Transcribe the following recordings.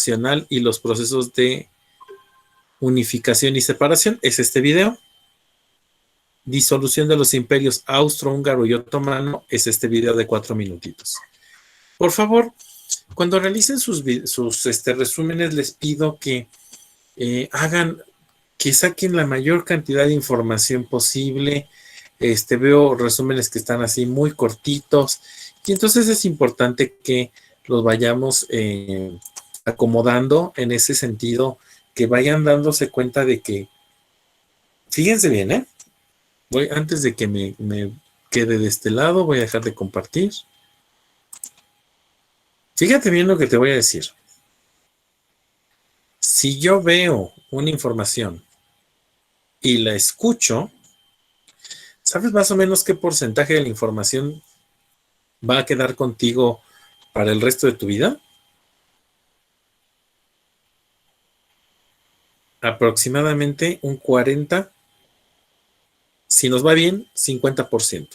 nacional y los procesos de unificación y separación es este video. Disolución de los imperios austrohúngaro y otomano es este video de 4 minutitos. Por favor, cuando realicen sus resúmenes, les pido que que saquen la mayor cantidad de información posible. Veo resúmenes que están así muy cortitos y entonces es importante que los vayamos acomodando en ese sentido, que vayan dándose cuenta de que, fíjense bien, antes de que me quede de este lado, voy a dejar de compartir. Fíjate bien lo que te voy a decir. Si yo veo una información y la escucho, ¿sabes más o menos qué porcentaje de la información va a quedar contigo para el resto de tu vida? Aproximadamente un 40%. Si nos va bien, 50%.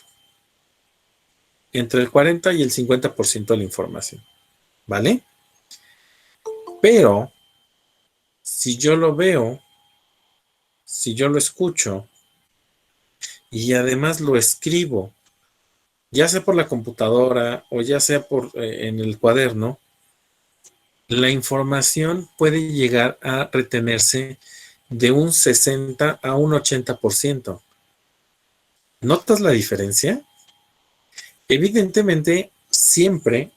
Entre el 40 y el 50% de la información. ¿Vale? Pero, si yo lo veo, si yo lo escucho, y además lo escribo, ya sea por la computadora o ya sea en el cuaderno, la información puede llegar a retenerse de un 60 a un 80%. ¿Notas la diferencia? Evidentemente, siempre,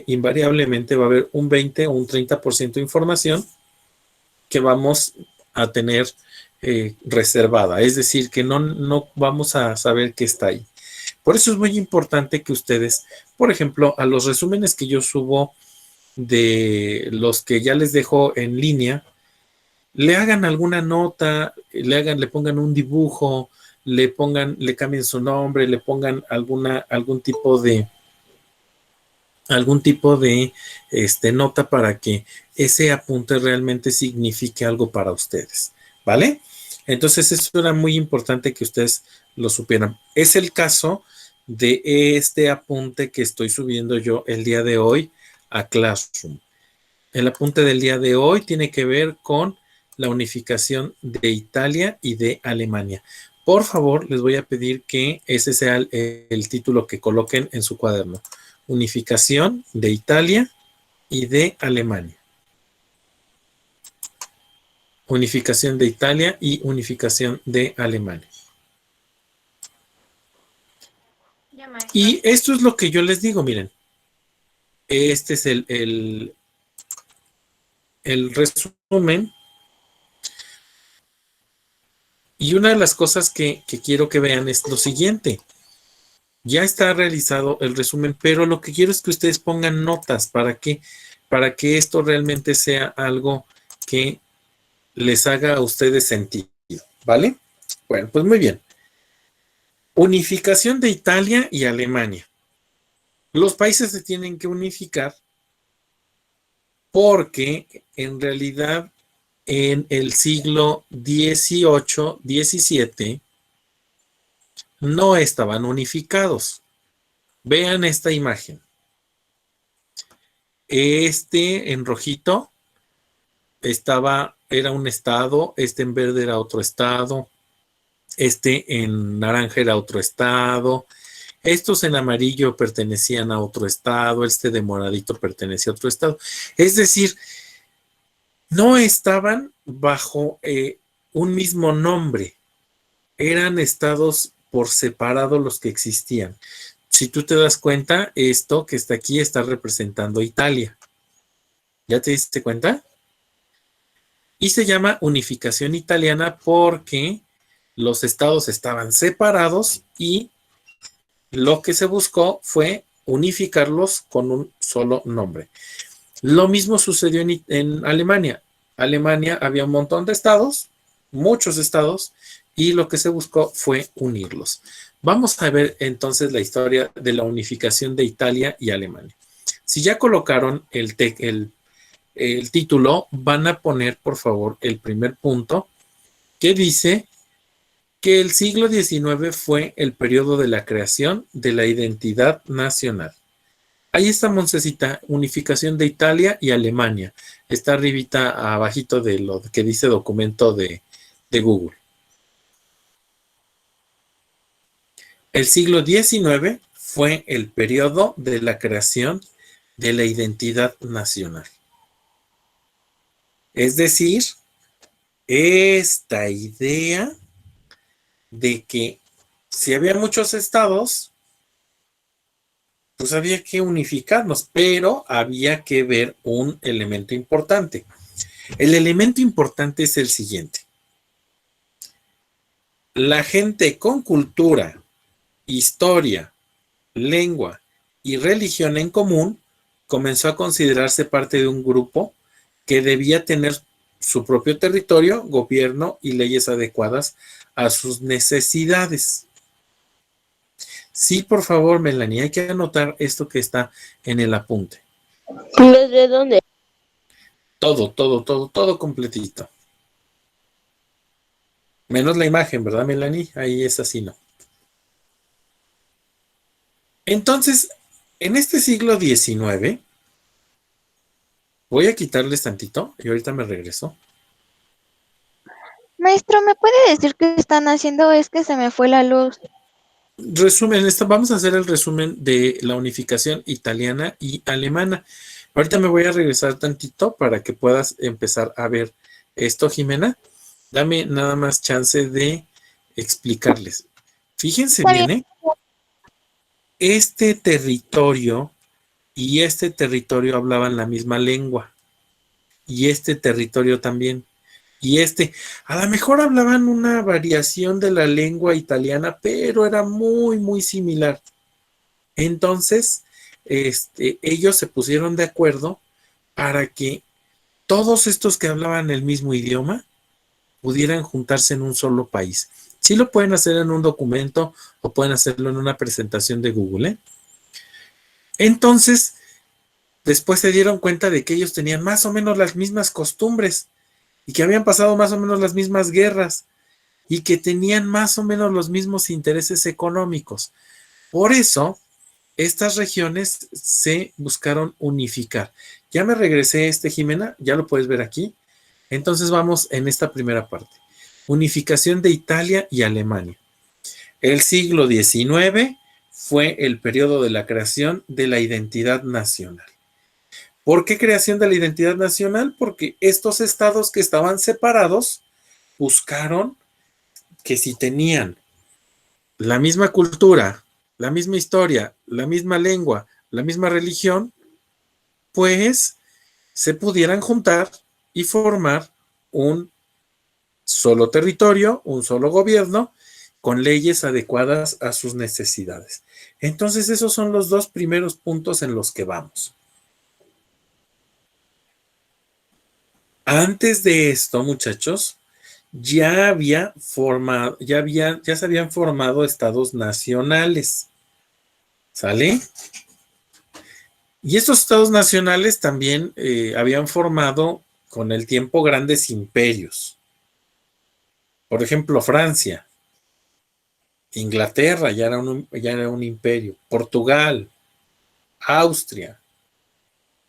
invariablemente va a haber un 20 o un 30% de información que vamos a tener reservada. Es decir, que no vamos a saber que está ahí. Por eso es muy importante que ustedes, por ejemplo, a los resúmenes que yo subo de los que ya les dejo en línea, le hagan alguna nota, le pongan un dibujo, le cambien su nombre, le pongan algún tipo de nota para que ese apunte realmente signifique algo para ustedes, ¿vale? Entonces eso era muy importante que ustedes lo supieran. Es el caso de este apunte que estoy subiendo yo el día de hoy a Classroom. El apunte del día de hoy tiene que ver con la unificación de Italia y de Alemania. Por favor, les voy a pedir que ese sea el título que coloquen en su cuaderno. Unificación de Italia y de Alemania. Unificación de Italia y unificación de Alemania. Y esto es lo que yo les digo, miren. Este es el resumen. Y una de las cosas que quiero que vean es lo siguiente. Ya está realizado el resumen, pero lo que quiero es que ustedes pongan notas. ¿Para qué? Para que esto realmente sea algo que les haga a ustedes sentido, ¿vale? Bueno, pues muy bien. Unificación de Italia y Alemania. Los países se tienen que unificar porque en realidad en el siglo XVIII, XVII no estaban unificados. Vean esta imagen. En rojito era un estado, en verde era otro estado, en naranja era otro estado, estos en amarillo pertenecían a otro estado, de moradito pertenecía a otro estado. Es decir, no estaban bajo un mismo nombre, eran estados por separado los que existían. Si tú te das cuenta, esto que está aquí está representando Italia. ¿Ya te diste cuenta? Y se llama unificación italiana porque los estados estaban separados y lo que se buscó fue unificarlos con un solo nombre. Lo mismo sucedió en Alemania. Alemania había un montón de estados, muchos estados, y lo que se buscó fue unirlos. Vamos a ver entonces la historia de la unificación de Italia y Alemania. Si ya colocaron el título, van a poner, por favor, el primer punto que dice que el siglo XIX fue el periodo de la creación de la identidad nacional. Ahí está, Moncecita, unificación de Italia y Alemania. Está arribita, abajito de lo que dice documento de Google. El siglo XIX fue el periodo de la creación de la identidad nacional. Es decir, esta idea de que si había muchos estados, pues había que unificarnos, pero había que ver un elemento importante. El elemento importante es el siguiente. La gente con cultura, historia, lengua y religión en común comenzó a considerarse parte de un grupo que debía tener su propio territorio, gobierno y leyes adecuadas a sus necesidades. Sí, por favor, Melanie, hay que anotar esto que está en el apunte. ¿Desde dónde? Todo completito. Menos la imagen, ¿verdad, Melanie? Ahí es así, ¿no? Entonces, en este siglo XIX, voy a quitarles tantito y ahorita me regreso. Maestro, ¿me puede decir qué están haciendo? Es que se me fue la luz. Resumen, vamos a hacer el resumen de la unificación italiana y alemana. Ahorita me voy a regresar tantito para que puedas empezar a ver esto, Jimena. Dame nada más chance de explicarles. Fíjense Está bien. bien, ¿eh? Este territorio y este territorio hablaban la misma lengua. Y este territorio también. Y a lo mejor hablaban una variación de la lengua italiana, pero era muy similar. Entonces, ellos se pusieron de acuerdo para que todos estos que hablaban el mismo idioma pudieran juntarse en un solo país. Sí lo pueden hacer en un documento o pueden hacerlo en una presentación de Google, ¿eh? Entonces, después se dieron cuenta de que ellos tenían más o menos las mismas costumbres y que habían pasado más o menos las mismas guerras y que tenían más o menos los mismos intereses económicos. Por eso, estas regiones se buscaron unificar. Ya me regresé, Jimena, ya lo puedes ver aquí. Entonces vamos en esta primera parte. Unificación de Italia y Alemania. El siglo XIX fue el periodo de la creación de la identidad nacional. ¿Por qué creación de la identidad nacional? Porque estos estados que estaban separados buscaron que si tenían la misma cultura, la misma historia, la misma lengua, la misma religión, pues se pudieran juntar y formar un solo territorio, un solo gobierno, con leyes adecuadas a sus necesidades. Entonces, esos son los dos primeros puntos en los que vamos. Antes de esto, muchachos, ya se habían formado estados nacionales. ¿Sale? Y estos estados nacionales también habían formado con el tiempo grandes imperios. Por ejemplo, Francia, Inglaterra ya era un imperio, Portugal, Austria,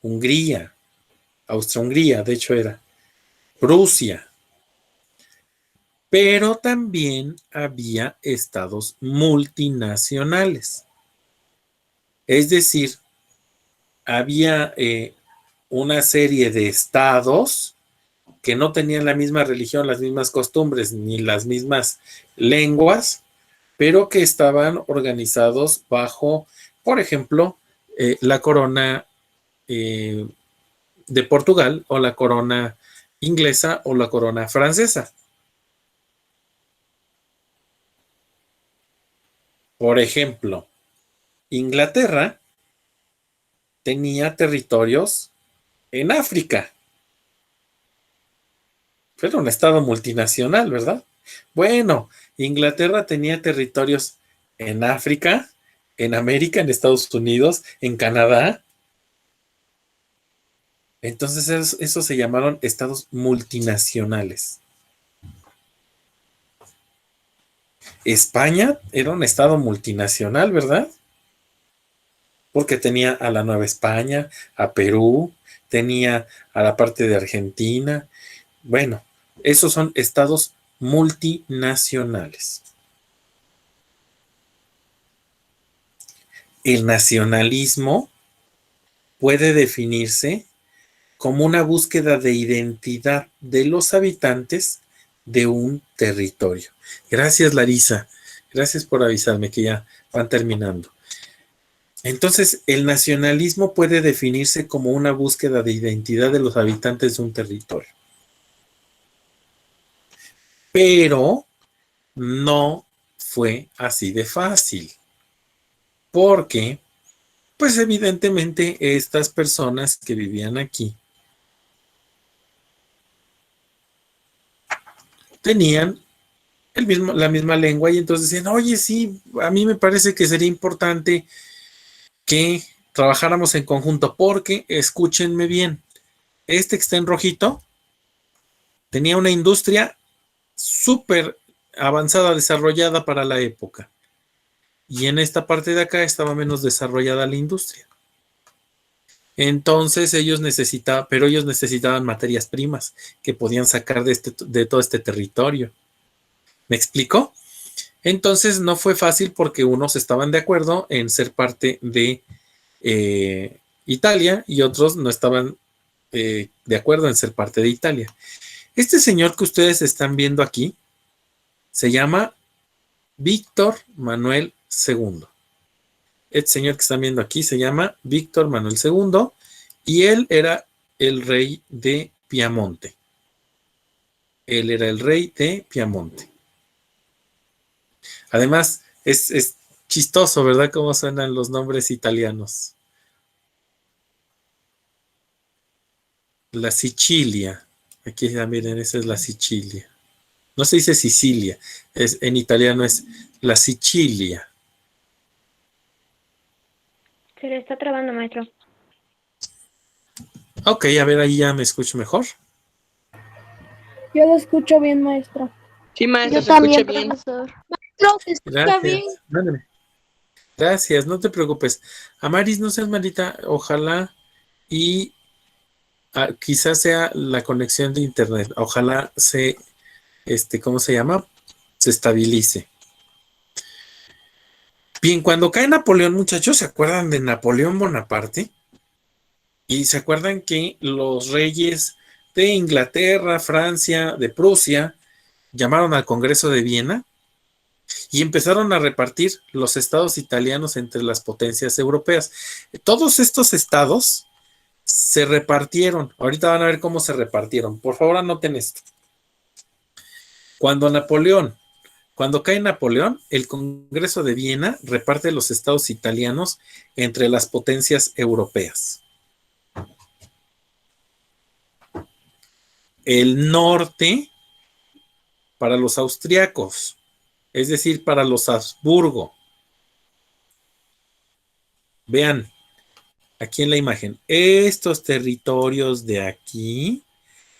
Hungría, Austria-Hungría, de hecho era, Prusia, pero también había estados multinacionales. Es decir, había una serie de estados que no tenían la misma religión, las mismas costumbres, ni las mismas lenguas, pero que estaban organizados bajo, por ejemplo, la corona de Portugal o la corona inglesa o la corona francesa. Por ejemplo, Inglaterra tenía territorios en África. Era un estado multinacional, ¿verdad? Bueno, Inglaterra tenía territorios en África, en América, en Estados Unidos, en Canadá. Entonces eso se llamaron estados multinacionales. España era un estado multinacional, ¿verdad? porque tenía a la Nueva España, a Perú, tenía a la parte de Argentina. Bueno, esos son estados multinacionales. El nacionalismo puede definirse como una búsqueda de identidad de los habitantes de un territorio. Gracias, Larisa. Gracias por avisarme que ya van terminando. Entonces, el nacionalismo puede definirse como una búsqueda de identidad de los habitantes de un territorio. Pero no fue así de fácil, porque, pues evidentemente, estas personas que vivían aquí tenían la misma lengua y entonces decían, oye, sí, a mí me parece que sería importante que trabajáramos en conjunto, porque, escúchenme bien, este que está en rojito tenía una industria súper avanzada, desarrollada para la época. Y en esta parte de acá estaba menos desarrollada la industria. Entonces ellos necesitaban materias primas que podían sacar de todo este territorio. ¿Me explico? Entonces no fue fácil porque unos estaban de acuerdo en ser parte de Italia y otros no estaban de acuerdo en ser parte de Italia. Este señor que ustedes están viendo aquí se llama Víctor Manuel II. Este señor que están viendo aquí se llama Víctor Manuel II y él era el rey de Piamonte. Él era el rey de Piamonte. Además, es chistoso, ¿verdad? Cómo suenan los nombres italianos. La Sicilia. Aquí ya miren, esa es la Sicilia. No se dice Sicilia, en italiano es la Sicilia. Se le está trabando, maestro. Ok, a ver, ahí ya me escucho mejor. Yo lo escucho bien, maestro. Sí, maestro, Yo se escucha también, bien. profesor. Maestro, ¿se escucha bien? Gracias. Mándame. Gracias, no te preocupes. Amaris, no seas malita, ojalá y quizás sea la conexión de internet. Ojalá ¿cómo se llama? Se estabilice. Bien, cuando cae Napoleón, muchachos, ¿se acuerdan de Napoleón Bonaparte? Y se acuerdan que los reyes de Inglaterra, Francia, de Prusia, llamaron al Congreso de Viena y empezaron a repartir los estados italianos entre las potencias europeas. Todos estos estados se repartieron. Ahorita van a ver cómo se repartieron. Por favor, anoten esto. Cuando cae Napoleón, el Congreso de Viena reparte los estados italianos entre las potencias europeas. El norte para los austriacos, es decir, para los Habsburgo. Vean, aquí en la imagen, estos territorios de aquí,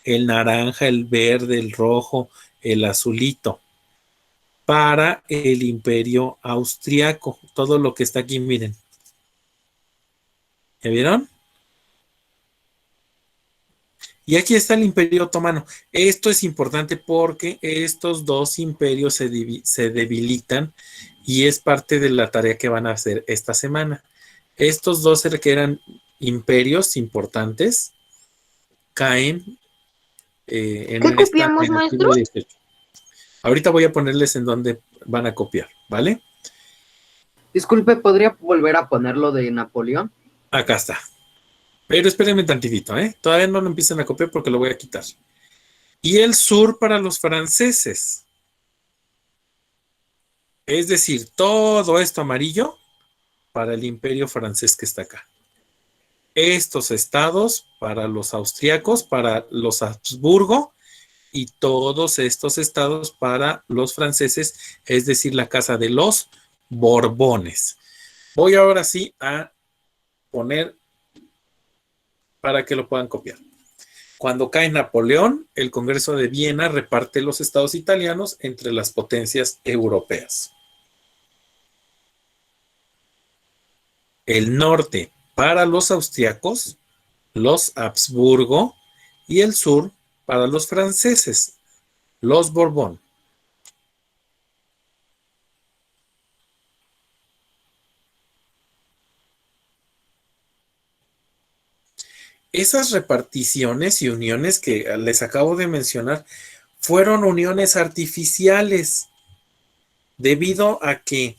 el naranja, el verde, el rojo, el azulito, para el imperio austriaco, todo lo que está aquí, miren. ¿Ya vieron? Y aquí está el imperio otomano. Esto es importante porque estos dos imperios se debilitan y es parte de la tarea que van a hacer esta semana. Estos dos que eran imperios importantes caen en ¿Qué el copiamos, siglo maestro? XVIII. Ahorita voy a ponerles en dónde van a copiar, ¿vale? Disculpe, ¿podría volver a ponerlo de Napoleón? Acá está. Pero espérenme tantitito, ¿eh? Todavía no lo empiecen a copiar porque lo voy a quitar. Y el sur para los franceses. Es decir, todo esto amarillo para el imperio francés que está acá. Estos estados para los austriacos, para los Habsburgo, y todos estos estados para los franceses, es decir, la casa de los Borbones. Voy ahora sí a poner para que lo puedan copiar. Cuando cae Napoleón, el Congreso de Viena reparte los estados italianos entre las potencias europeas. el norte para los austriacos, los Habsburgo, y el sur para los franceses, los Borbón. Esas reparticiones y uniones que les acabo de mencionar fueron uniones artificiales debido a que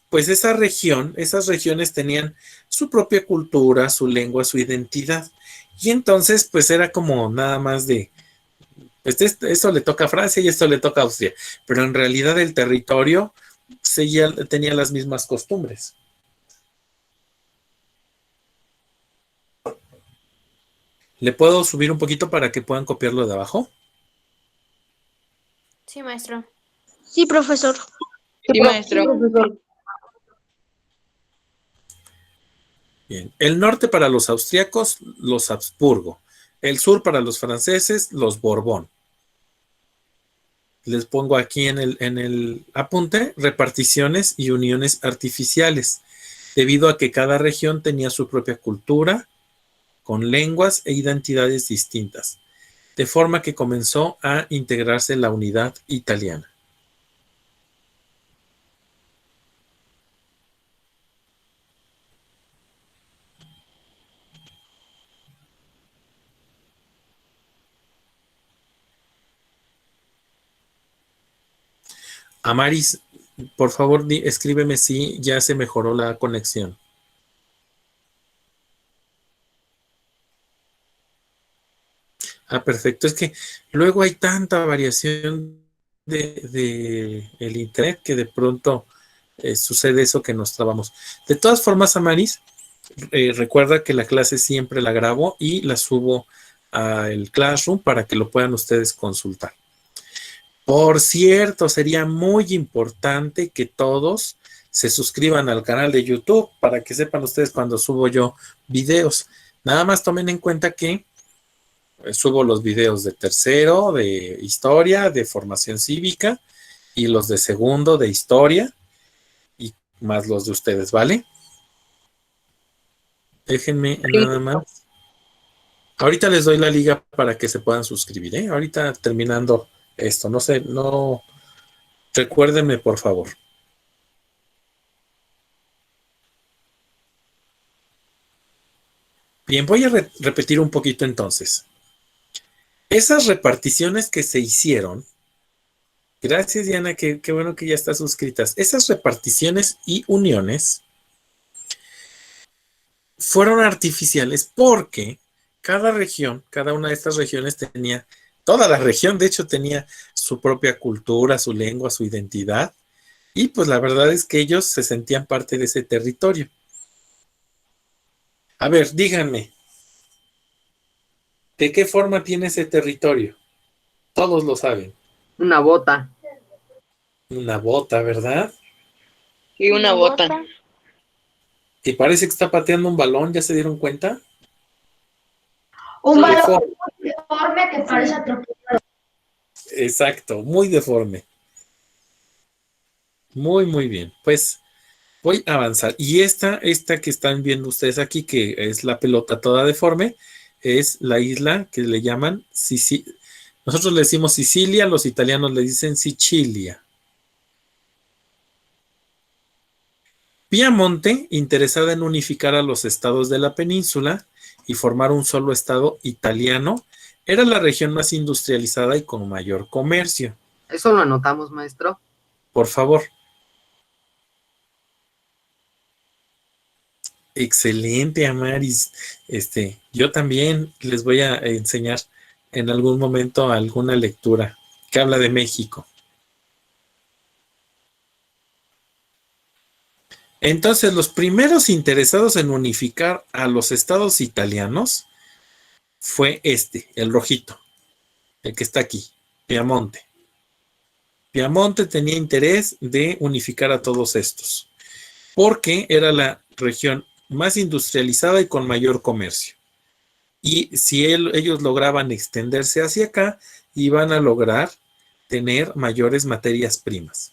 pues esas regiones tenían su propia cultura, su lengua, su identidad. Y entonces pues era como nada más de, pues esto le toca a Francia y esto le toca a Austria, pero en realidad el territorio tenía las mismas costumbres. ¿Le puedo subir un poquito para que puedan copiarlo de abajo? Sí, maestro. Sí, profesor. Sí, maestro. Bien. El norte para los austriacos, los Habsburgo. El sur para los franceses, los Borbón. Les pongo aquí en el apunte reparticiones y uniones artificiales, debido a que cada región tenía su propia cultura, con lenguas e identidades distintas, de forma que comenzó a integrarse la unidad italiana. Amaris, por favor, escríbeme si ya se mejoró la conexión. Ah, perfecto. Es que luego hay tanta variación de el internet que de pronto sucede eso que nos trabamos. De todas formas, Amaris, recuerda que la clase siempre la grabo y la subo al Classroom para que lo puedan ustedes consultar. Por cierto, sería muy importante que todos se suscriban al canal de YouTube para que sepan ustedes cuando subo yo videos. Nada más tomen en cuenta que subo los videos de tercero, de historia, de formación cívica y los de segundo de historia y más los de ustedes, ¿vale? Déjenme nada más. Ahorita les doy la liga para que se puedan suscribir, ¿eh? Ahorita terminando esto, no sé, no. Recuérdenme, por favor. Bien, voy a repetir un poquito entonces. Esas reparticiones que se hicieron, gracias Diana, qué bueno que ya estás suscritas. Esas reparticiones y uniones fueron artificiales porque cada región, cada una de estas regiones tenía, toda la región de hecho tenía su propia cultura, su lengua, su identidad, y pues la verdad es que ellos se sentían parte de ese territorio. A ver, díganme, ¿de qué forma tiene ese territorio? Todos lo saben. Una bota. Una bota, ¿verdad? Y una bota. Y parece que está pateando un balón, ¿ya se dieron cuenta? Un balón deforme que parece atropellado. Exacto, muy deforme. Muy, muy bien. Pues voy a avanzar. Y esta que están viendo ustedes aquí, que es la pelota toda deforme, es la isla que le llaman Sicilia. Nosotros le decimos Sicilia, los italianos le dicen Sicilia. Piamonte, interesada en unificar a los estados de la península y formar un solo estado italiano, era la región más industrializada y con mayor comercio. Eso lo anotamos, maestro. Por favor. Excelente, Amaris. Yo también les voy a enseñar en algún momento alguna lectura que habla de México. Entonces, los primeros interesados en unificar a los estados italianos fue el rojito, el que está aquí, Piamonte. Piamonte tenía interés de unificar a todos estos, porque era la región más industrializada y con mayor comercio. Y si ellos lograban extenderse hacia acá, iban a lograr tener mayores materias primas.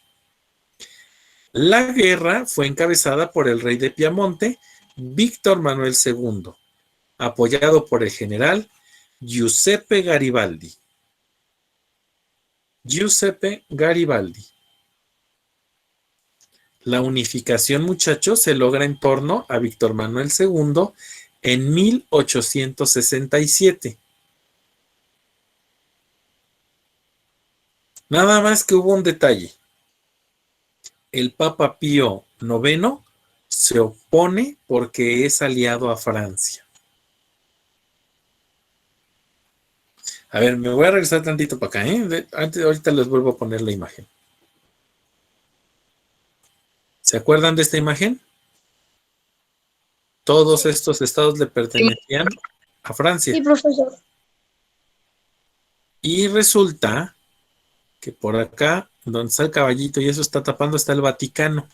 La guerra fue encabezada por el rey de Piamonte, Víctor Manuel II, apoyado por el general Giuseppe Garibaldi. Giuseppe Garibaldi. La unificación, muchachos, se logra en torno a Víctor Manuel II en 1867. Nada más que hubo un detalle. El Papa Pío IX se opone porque es aliado a Francia. A ver, me voy a regresar tantito para acá, ¿eh? Ahorita les vuelvo a poner la imagen. ¿Se acuerdan de esta imagen? Todos estos estados le pertenecían a Francia. Sí, profesor. Y resulta que por acá, donde está el caballito y eso está tapando, está el Vaticano.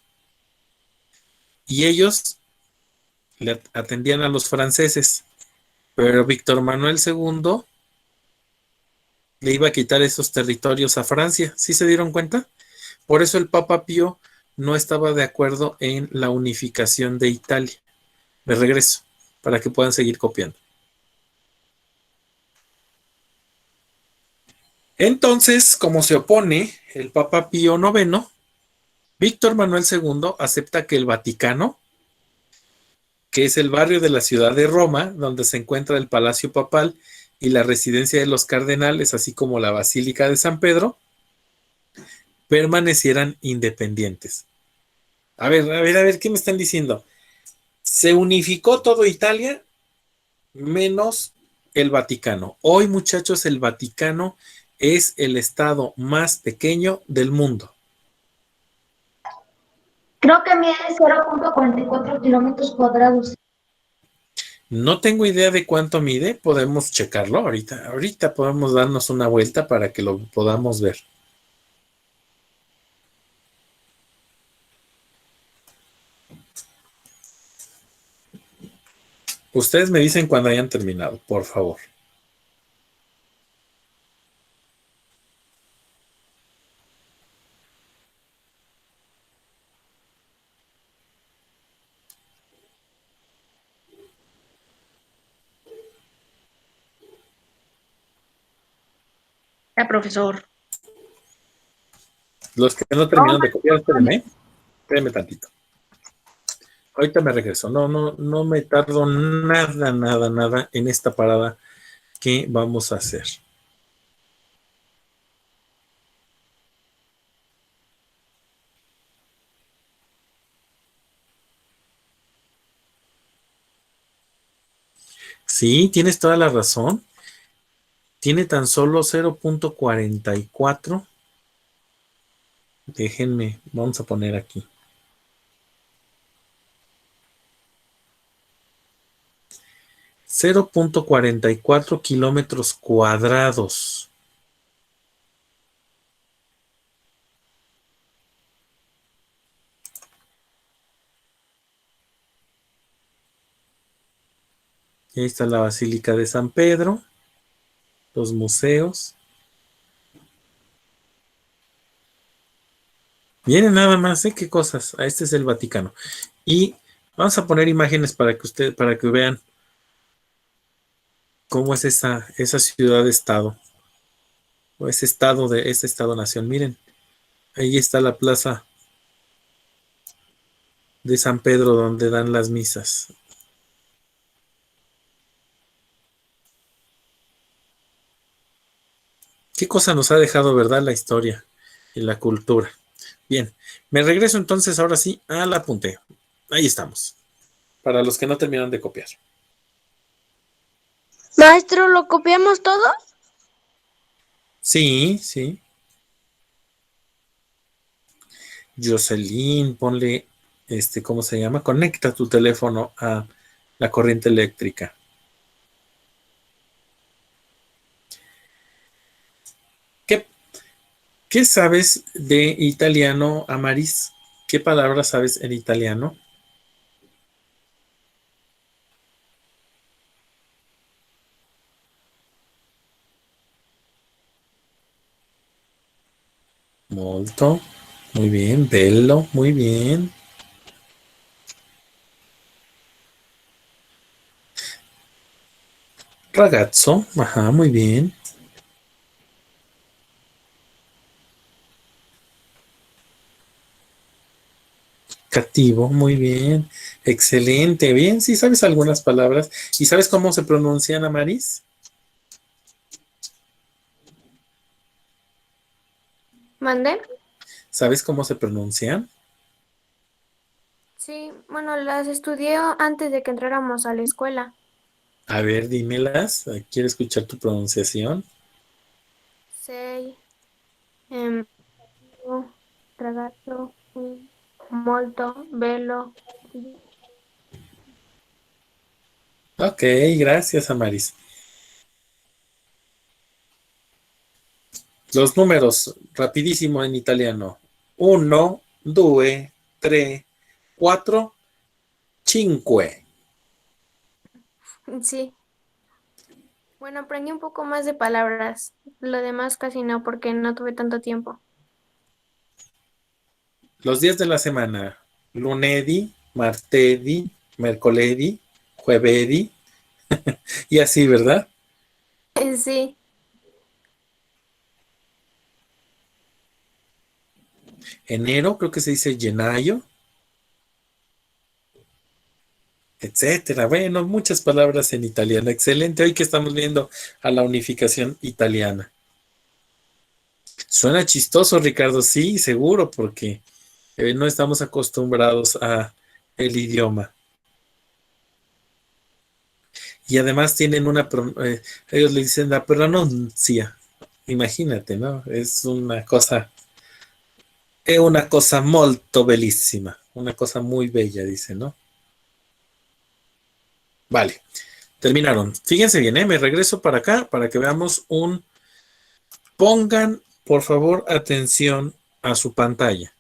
Y ellos le atendían a los franceses. Pero Víctor Manuel II le iba a quitar esos territorios a Francia. ¿Sí se dieron cuenta? Por eso el Papa Pío no estaba de acuerdo en la unificación de Italia. De regreso, para que puedan seguir copiando. Entonces, como se opone el Papa Pío IX, Víctor Manuel II acepta que el Vaticano, que es el barrio de la ciudad de Roma, donde se encuentra el Palacio Papal y la residencia de los cardenales, así como la Basílica de San Pedro, permanecieran independientes. A ver, ¿qué me están diciendo? Se unificó todo Italia menos el Vaticano. Hoy, muchachos, el Vaticano es el estado más pequeño del mundo. Creo que mide 0.44 kilómetros cuadrados. No tengo idea de cuánto mide, podemos checarlo ahorita. Ahorita podemos darnos una vuelta para que lo podamos ver. Ustedes me dicen cuando hayan terminado, por favor. Profesor. Los que no terminaron de copiar, espérenme tantito. Ahorita me regreso. No me tardo nada en esta parada que vamos a hacer. Sí, tienes toda la razón. Tiene tan solo 0.44. Déjenme, vamos a poner aquí. 0.44 kilómetros cuadrados. Y ahí está la Basílica de San Pedro, los museos. Miren nada más, ¿eh? Qué cosas. Este es el Vaticano. Y vamos a poner imágenes para que vean cómo es esa ciudad-estado. O ese estado-nación. Miren, ahí está la plaza de San Pedro donde dan las misas. Qué cosa nos ha dejado, ¿verdad? La historia y la cultura. Bien, me regreso entonces ahora sí al apunte. Ahí estamos. Para los que no terminaron de copiar. Maestro, ¿lo copiamos todo? Sí. Jocelyn, ponle, ¿cómo se llama? Conecta tu teléfono a la corriente eléctrica. ¿Qué sabes de italiano, Amaris? ¿Qué palabras sabes en italiano? Molto. Muy bien, bello, muy bien. Ragazzo, ajá, muy bien. Cativo, muy bien. Excelente, bien. Sí, sabes algunas palabras. ¿Y sabes cómo se pronuncian, Amaris? ¿Mandé? ¿Sabes cómo se pronuncian? Sí, bueno, las estudié antes de que entráramos a la escuela. A ver, dímelas. Quiero escuchar tu pronunciación. Sei, em, ragazzo, molto, bello. Ok, gracias, Amaris. Los números, rapidísimo en italiano. Uno, due, tre, cuatro, cinque. Sí. Bueno, aprendí un poco más de palabras. Lo demás casi no, porque no tuve tanto tiempo. Los días de la semana. Lunedì, martedì, mercoledì, juevedì. Y así, ¿verdad? Sí, Enero, creo que se dice gennaio, etcétera. Bueno, muchas palabras en italiano. Excelente. Hoy que estamos viendo a la unificación italiana. Suena chistoso, Ricardo. Sí, seguro, porque no estamos acostumbrados a el idioma. Y además tienen ellos le dicen la pronuncia. Imagínate, ¿no? Es una cosa molto bellissima, una cosa muy bella, dice, ¿no? Vale, terminaron. Fíjense bien, ¿eh? Me regreso para acá para que veamos pongan, por favor, atención a su pantalla.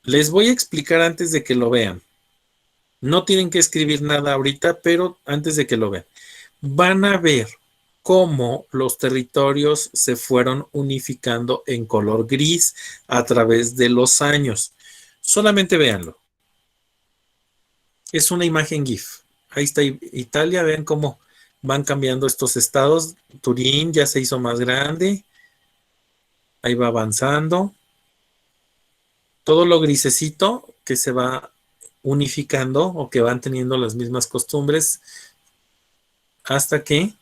Les voy a explicar antes de que lo vean. No tienen que escribir nada ahorita, pero antes de que lo vean. Van a ver cómo los territorios se fueron unificando en color gris a través de los años. Solamente véanlo. Es una imagen GIF. Ahí está Italia, vean cómo van cambiando estos estados. Turín ya se hizo más grande. Ahí va avanzando. Todo lo grisecito que se va unificando o que van teniendo las mismas costumbres hasta que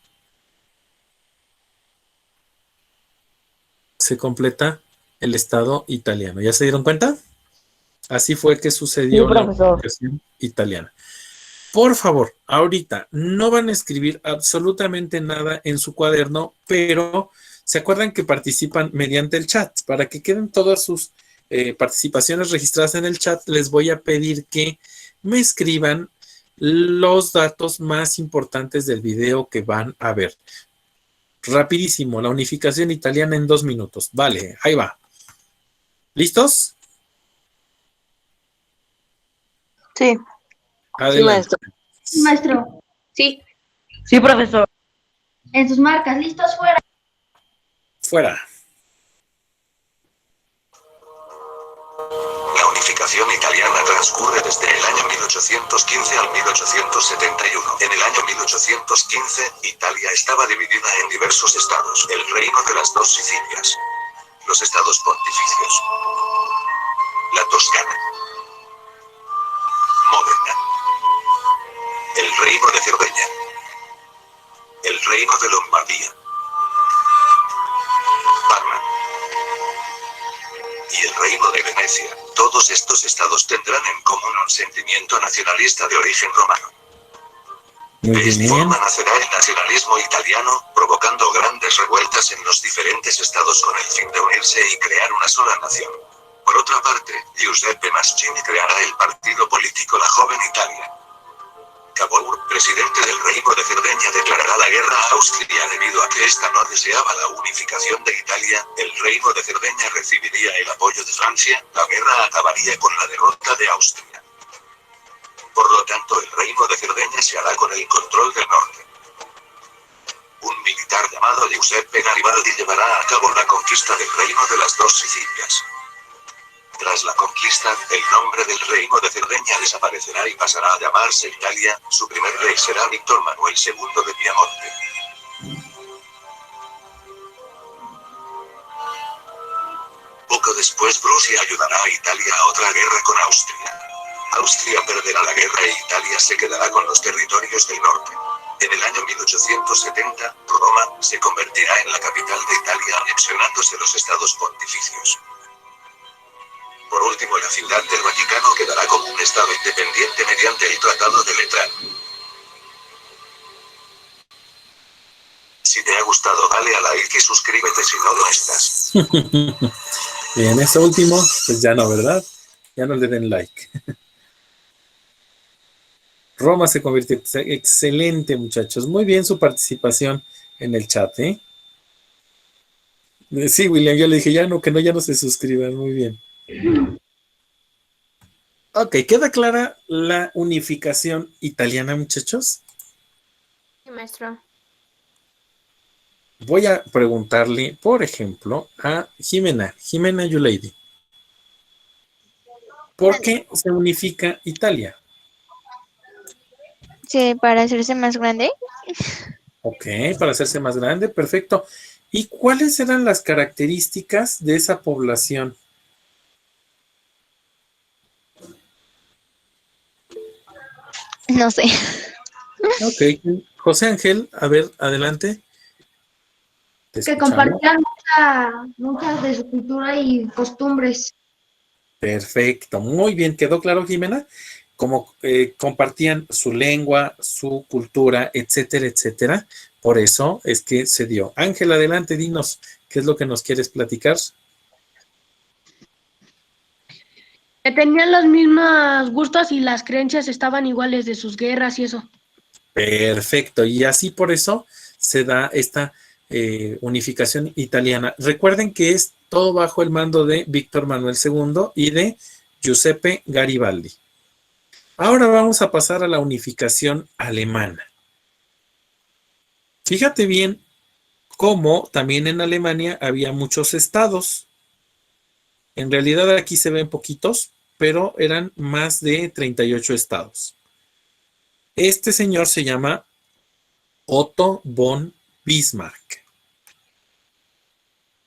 se completa el estado italiano. ¿Ya se dieron cuenta? Así fue que sucedió la unificación italiana. Por favor, ahorita no van a escribir absolutamente nada en su cuaderno, pero se acuerdan que participan mediante el chat. Para que queden todas sus participaciones registradas en el chat, les voy a pedir que me escriban los datos más importantes del video que van a ver. Rapidísimo, la unificación italiana en 2 minutos. Vale, ahí va. ¿Listos? Sí, Adelante. Maestro, sí. Sí, profesor. en sus marcas, listos, fuera. Fuera. La unificación italiana transcurre desde el año 1815 al 1871. En el año 1815, Italia estaba dividida en diversos estados. El reino de las dos Sicilias. Los estados pontificios. La Toscana. Módena. El reino de Cerdeña. El reino de Lombardía. Parma. Y el reino de Venecia. Todos estos estados tendrán en común un sentimiento nacionalista de origen romano. De esta forma nacerá el nacionalismo italiano, provocando grandes revueltas en los diferentes estados con el fin de unirse y crear una sola nación. Por otra parte, Giuseppe Mazzini creará el partido político La Joven Italia. Cavour, presidente del reino de Cerdeña, declarará la guerra a Austria debido a que ésta no deseaba la unificación de Italia. El reino de Cerdeña recibiría el apoyo de Francia. La guerra acabaría con la derrota de Austria. Por lo tanto, el reino de Cerdeña se hará con el control del norte. Un militar llamado Giuseppe Garibaldi llevará a cabo la conquista del reino de las dos Sicilias. Tras la conquista, el nombre del reino de Cerdeña desaparecerá y pasará a llamarse Italia. Su primer rey será Víctor Manuel II de Piamonte. Poco después Prusia ayudará a Italia a otra guerra con Austria. Austria perderá la guerra e Italia se quedará con los territorios del norte. En el año 1870, Roma se convertirá en la capital de Italia anexionándose los estados pontificios. Por último, la ciudad del Vaticano quedará como un estado independiente mediante el Tratado de Letrán. Si te ha gustado, dale a like y suscríbete si no lo estás. Bien, eso último, pues ya no, ¿verdad? Ya no le den like. Roma se convirtió. Excelente, muchachos. Muy bien su participación en el chat, ¿eh? Sí, William, yo le dije, ya no se suscriban. Muy bien. Ok, ¿queda clara la unificación italiana, muchachos? Sí, maestro. Voy a preguntarle, por ejemplo, a Jimena Yulady. ¿Por qué se unifica Italia? Sí, para hacerse más grande. Ok, para hacerse más grande, perfecto. ¿Y cuáles eran las características de esa población? No sé. Ok, José Ángel, a ver, adelante. Te Que escuchamos. compartían muchas de su cultura y costumbres. Perfecto, muy bien, quedó claro, Jimena. Como compartían su lengua, su cultura, etcétera, etcétera. Por eso es que se dio. Ángel, adelante, dinos, ¿qué es lo que nos quieres platicar? Que tenían los mismos gustos y las creencias estaban iguales de sus guerras y eso. Perfecto, y así por eso se da esta unificación italiana. Recuerden que es todo bajo el mando de Víctor Manuel II y de Giuseppe Garibaldi. Ahora vamos a pasar a la unificación alemana. Fíjate bien cómo también en Alemania había muchos estados. En realidad aquí se ven poquitos, pero eran más de 38 estados. Este señor se llama Otto von Bismarck.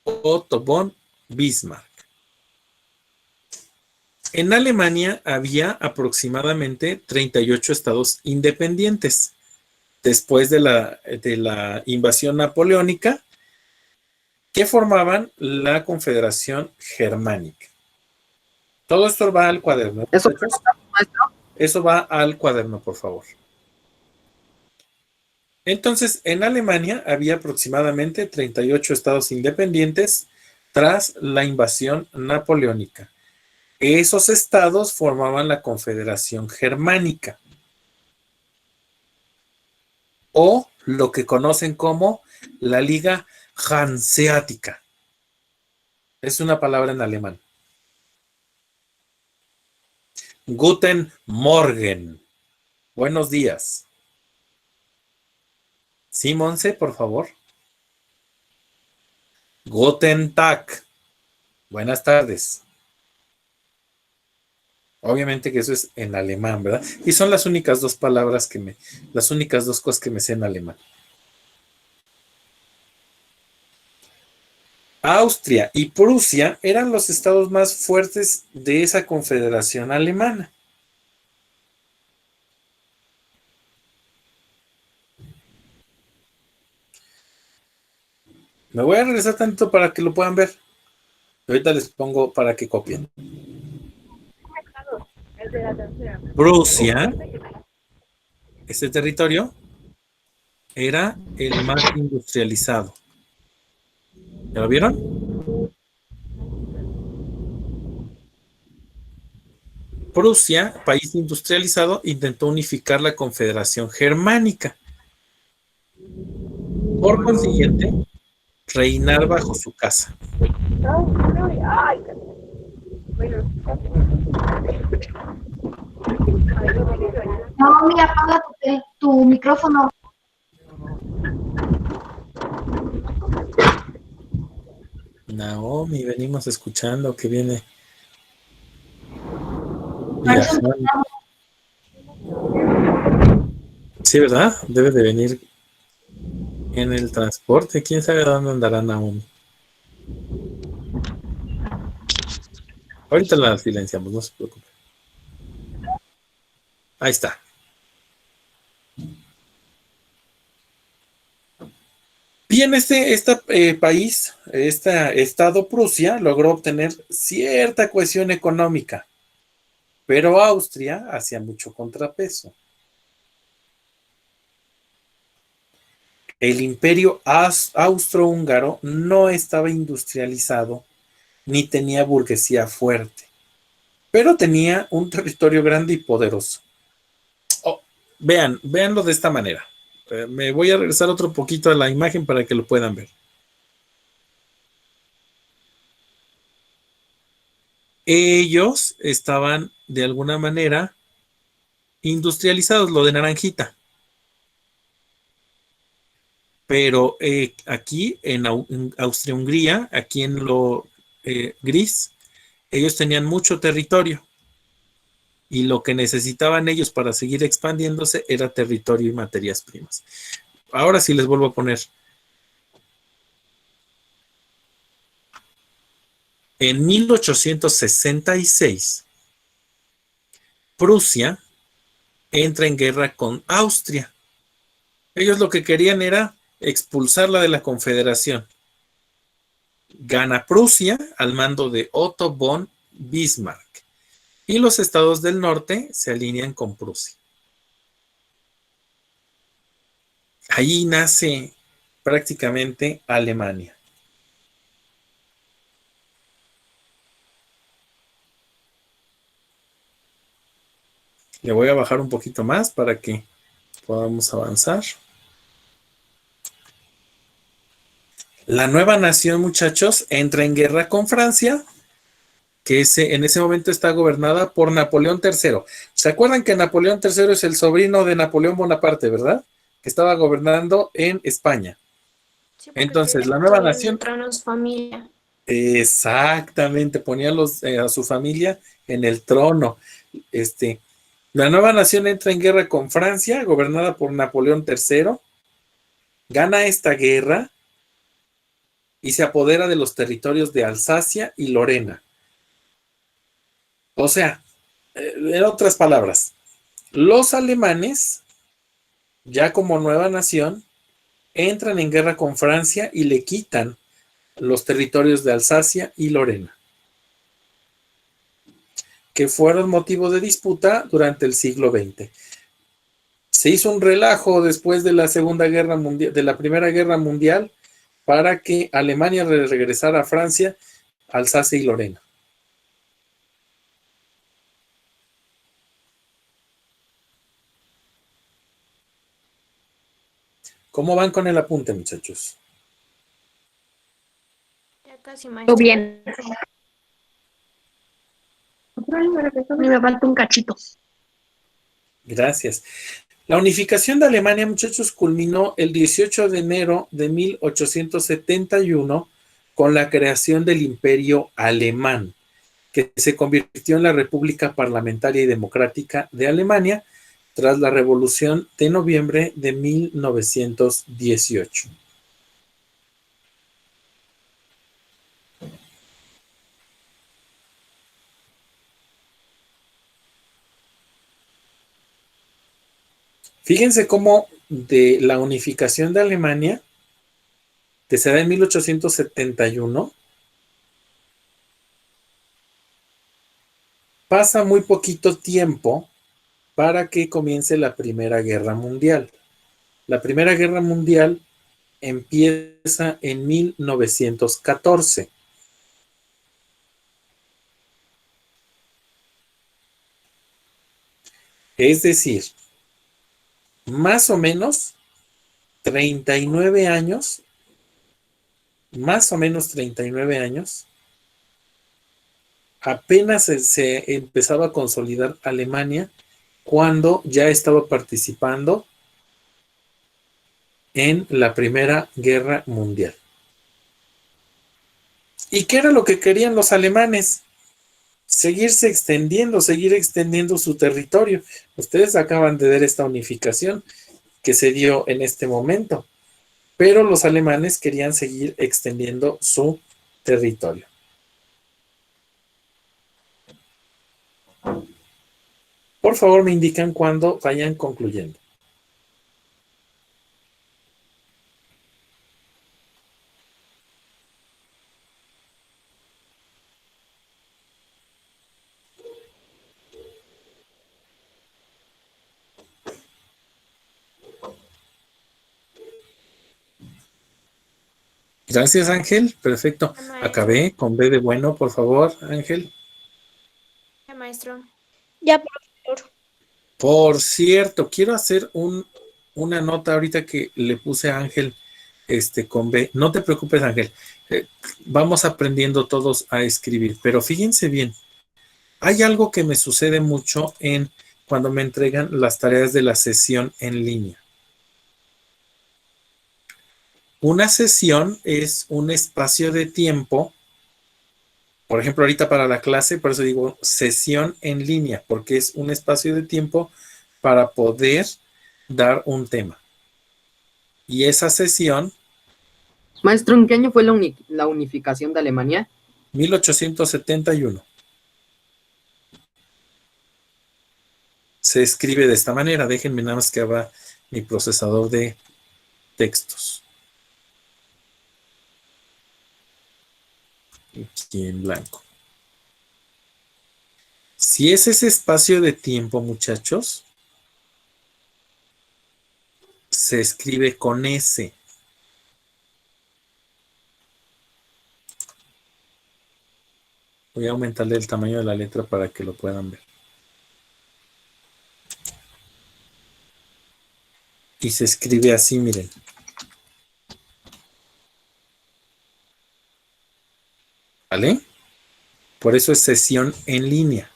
Otto von Bismarck. En Alemania había aproximadamente 38 estados independientes. Después de la invasión napoleónica, que formaban la Confederación Germánica. Todo esto va al cuaderno. ¿Eso, maestro? Eso va al cuaderno, por favor. Entonces, en Alemania había aproximadamente 38 estados independientes tras la invasión napoleónica. Esos estados formaban la Confederación Germánica, o lo que conocen como la Liga Hanseática. Es una palabra en alemán. Guten Morgen. Buenos días. Sí, Monse, por favor. Guten Tag. Buenas tardes. Obviamente que eso es en alemán, ¿verdad? Y son las únicas dos palabras las únicas dos cosas que me sé en alemán. Austria y Prusia eran los estados más fuertes de esa confederación alemana. Me voy a regresar tanto para que lo puedan ver. Ahorita les pongo para que copien. Prusia, este territorio, era el más industrializado. ¿Ya lo vieron? Prusia, país industrializado, intentó unificar la Confederación Germánica. Por consiguiente, reinar bajo su casa. Naomi, apaga tu micrófono. Naomi, venimos escuchando que viene viajando. Sí, ¿verdad? Debe de venir en el transporte. ¿Quién sabe dónde andarán aún? Ahorita la silenciamos, no se preocupe. Ahí está. Bien, este país, este estado Prusia, logró obtener cierta cohesión económica, pero Austria hacía mucho contrapeso. El imperio austrohúngaro no estaba industrializado ni tenía burguesía fuerte, pero tenía un territorio grande y poderoso. Oh, véanlo de esta manera. Me voy a regresar otro poquito a la imagen para que lo puedan ver. Ellos estaban de alguna manera industrializados, lo de naranjita. Pero aquí en Austria-Hungría, aquí en lo gris, ellos tenían mucho territorio y lo que necesitaban ellos para seguir expandiéndose era territorio y materias primas. Ahora sí les vuelvo a poner. En 1866, Prusia entra en guerra con Austria. Ellos lo que querían era expulsarla de la Confederación. Gana Prusia al mando de Otto von Bismarck y los estados del norte se alinean con Prusia. Allí nace prácticamente Alemania. Le voy a bajar un poquito más para que podamos avanzar. La nueva nación, muchachos, entra en guerra con Francia, que en ese momento está gobernada por Napoleón III. ¿Se acuerdan que Napoleón III es el sobrino de Napoleón Bonaparte, verdad? Que estaba gobernando en España. Sí, porque Entonces, la quería nueva que nación... entraran su familia. Exactamente, ponía a su familia en el trono. La nueva nación entra en guerra con Francia, gobernada por Napoleón III, gana esta guerra y se apodera de los territorios de Alsacia y Lorena. O sea, en otras palabras, los alemanes, ya como nueva nación, entran en guerra con Francia y le quitan los territorios de Alsacia y Lorena, que fueron motivo de disputa durante el siglo XX. Se hizo un relajo después de la Segunda Guerra Mundial, de la Primera Guerra Mundial, para que Alemania regresara a Francia, Alsacia y Lorena. ¿Cómo van con el apunte, muchachos? Ya casi, maestro. Todo bien. Me falta un cachito. Gracias. La unificación de Alemania, muchachos, culminó el 18 de enero de 1871 con la creación del Imperio Alemán, que se convirtió en la República Parlamentaria y Democrática de Alemania tras la Revolución de Noviembre de 1918. Fíjense cómo de la unificación de Alemania, que se da en 1871, pasa muy poquito tiempo para que comience la Primera Guerra Mundial. La Primera Guerra Mundial empieza en 1914. Es decir, más o menos 39 años, apenas se empezaba a consolidar Alemania cuando ya estaba participando en la Primera Guerra Mundial. ¿Y qué era lo que querían los alemanes? seguirse extendiendo, seguir extendiendo su territorio. Ustedes acaban de ver esta unificación que se dio en este momento, pero los alemanes querían seguir extendiendo su territorio. Por favor, me indican cuando vayan concluyendo. Gracias, Ángel. Perfecto. Acabé con B de bueno, por favor, Ángel. Maestro. Ya, profesor. Por cierto, quiero hacer una nota ahorita que le puse a Ángel con B. No te preocupes, Ángel. Vamos aprendiendo todos a escribir, pero fíjense bien. Hay algo que me sucede mucho cuando me entregan las tareas de la sesión en línea. Una sesión es un espacio de tiempo, por ejemplo, ahorita para la clase, por eso digo sesión en línea, porque es un espacio de tiempo para poder dar un tema. Y esa sesión... Maestro, ¿en qué año fue la unificación de Alemania? 1871. Se escribe de esta manera. Déjenme nada más que abra mi procesador de textos. Aquí en blanco. Si es ese espacio de tiempo, muchachos, se escribe con S. Voy a aumentarle el tamaño de la letra para que lo puedan ver. Y se escribe así, miren. ¿Vale? Por eso es sesión en línea.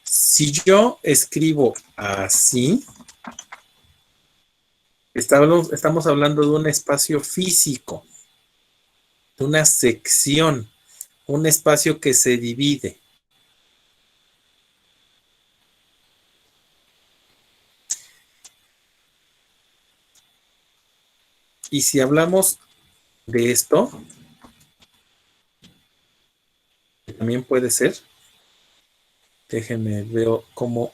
Si yo escribo así, estamos hablando de un espacio físico, de una sección, un espacio que se divide. Y si hablamos de esto, también puede ser. Déjenme ver cómo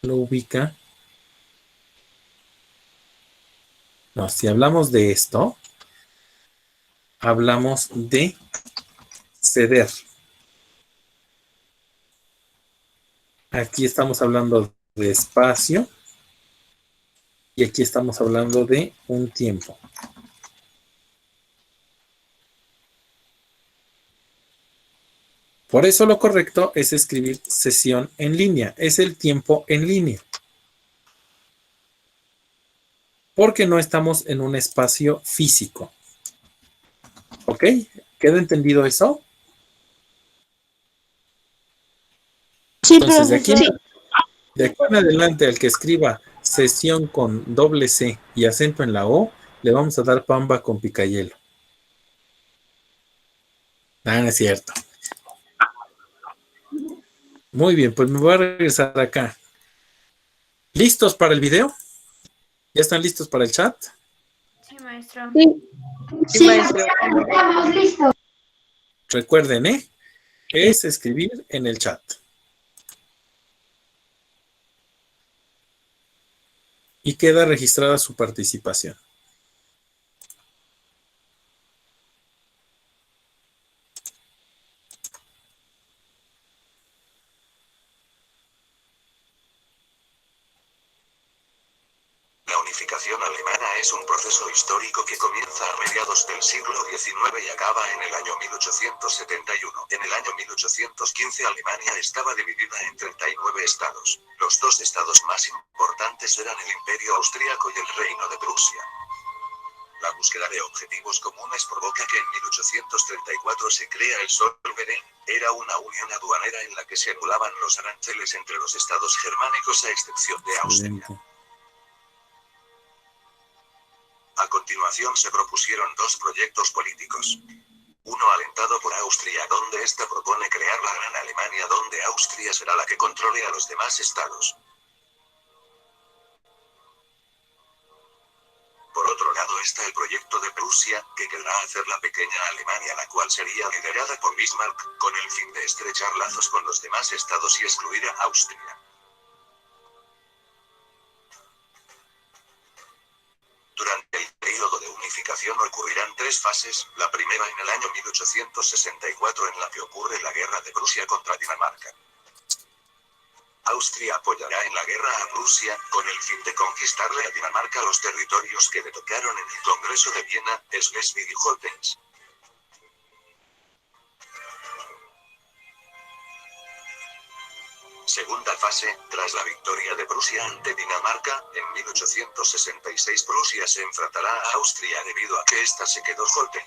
lo ubica. No, si hablamos de esto, hablamos de ceder. Aquí estamos hablando de espacio y aquí estamos hablando de un tiempo. Por eso lo correcto es escribir sesión en línea. Es el tiempo en línea. Porque no estamos en un espacio físico. ¿Ok? ¿Queda entendido eso? Sí, Entonces, profesor. de aquí en adelante, al que escriba sesión con doble C y acento en la O, le vamos a dar pamba con picayelo. No es cierto. Muy bien, pues me voy a regresar acá. ¿Listos para el video? ¿Ya están listos para el chat? Sí, maestro. Sí, estamos listos. Recuerden, es escribir en el chat. Y queda registrada su participación. La unificación alemana es un proceso histórico que comienza a mediados del siglo XIX y acaba en el año 1871. En el año 1815 Alemania estaba dividida en 39 estados. Los dos estados más importantes eran el Imperio Austríaco y el Reino de Prusia. La búsqueda de objetivos comunes provoca que en 1834 se crea el Zollverein. Era una unión aduanera en la que se anulaban los aranceles entre los estados germánicos a excepción de Austria. Excelente. A continuación se propusieron dos proyectos políticos. Uno alentado por Austria, donde ésta propone crear la Gran Alemania, donde Austria será la que controle a los demás estados. Por otro lado está el proyecto de Prusia, que querrá hacer la pequeña Alemania, la cual sería liderada por Bismarck, con el fin de estrechar lazos con los demás estados y excluir a Austria. Durante el periodo de unificación ocurrirán 3 fases, la primera en el año 1864 en la que ocurre la guerra de Prusia contra Dinamarca. Austria apoyará en la guerra a Prusia, con el fin de conquistarle a Dinamarca los territorios que le tocaron en el Congreso de Viena, Schleswig y Holstein. Segunda fase, tras la victoria de Prusia ante Dinamarca, en 1866 Prusia se enfrentará a Austria debido a que ésta se quedó Holstein.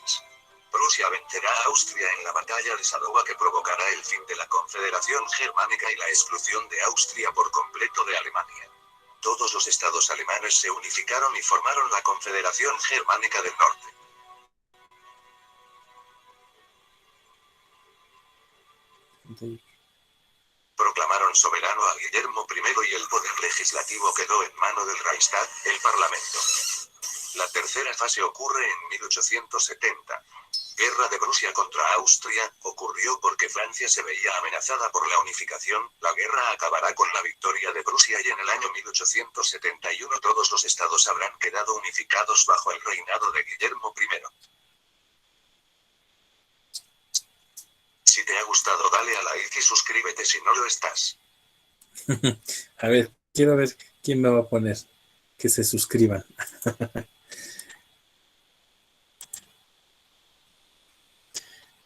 Prusia vencerá a Austria en la batalla de Sadowa, que provocará el fin de la Confederación Germánica y la exclusión de Austria por completo de Alemania. Todos los estados alemanes se unificaron y formaron la Confederación Germánica del Norte. Proclamaron soberano a Guillermo I y el poder legislativo quedó en mano del Reichstag, el Parlamento. La tercera fase ocurre en 1870. Guerra de Prusia contra Austria, ocurrió porque Francia se veía amenazada por la unificación. La guerra acabará con la victoria de Prusia y en el año 1871 todos los estados habrán quedado unificados bajo el reinado de Guillermo I. Si te ha gustado, dale a like y suscríbete si no lo estás. A ver, quiero ver quién me va a poner que se suscriban.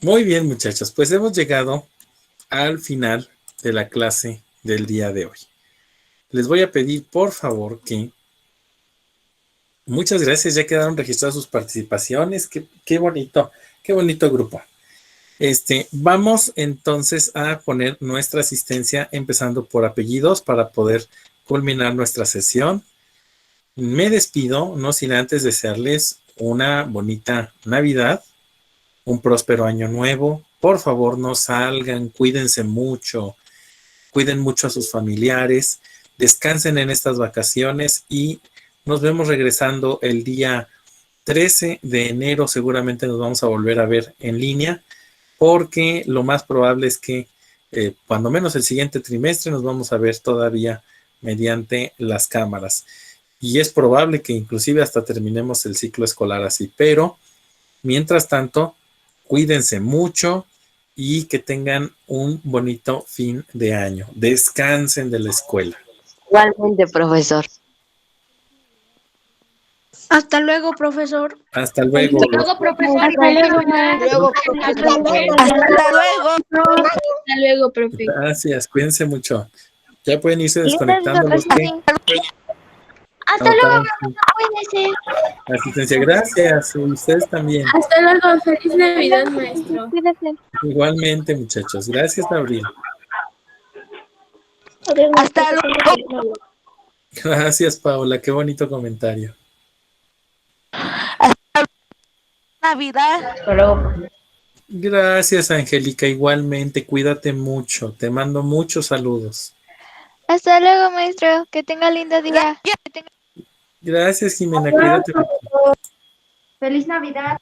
Muy bien, muchachos, pues hemos llegado al final de la clase del día de hoy. Les voy a pedir, por favor, que... Muchas gracias, ya quedaron registradas sus participaciones. Qué bonito grupo. Vamos entonces a poner nuestra asistencia empezando por apellidos para poder culminar nuestra sesión. Me despido, no sin antes desearles una bonita Navidad, un próspero año nuevo. Por favor, no salgan, cuídense mucho, cuiden mucho a sus familiares, descansen en estas vacaciones y nos vemos regresando el día 13 de enero. Seguramente nos vamos a volver a ver en línea, porque lo más probable es que cuando menos el siguiente trimestre nos vamos a ver todavía mediante las cámaras. Y es probable que inclusive hasta terminemos el ciclo escolar así. Pero, mientras tanto, cuídense mucho y que tengan un bonito fin de año. Descansen de la escuela. Igualmente, profesor. Hasta luego, profesor. Hasta luego. Hasta luego, profesor. Hasta luego, profe. Gracias, cuídense mucho. Ya pueden irse desconectando los que... Hasta luego, cuídense. Asistencia, gracias. Ustedes también. Hasta luego, feliz Navidad, maestro. Cuídense. Igualmente, muchachos. Gracias, Abril. Hasta luego. Gracias, Paola. Qué bonito comentario. Navidad. Gracias, Angélica. Igualmente, cuídate mucho. Te mando muchos saludos. Hasta luego, maestro. Que tenga lindo día. Gracias, Jimena. Cuídate mucho. Feliz Navidad.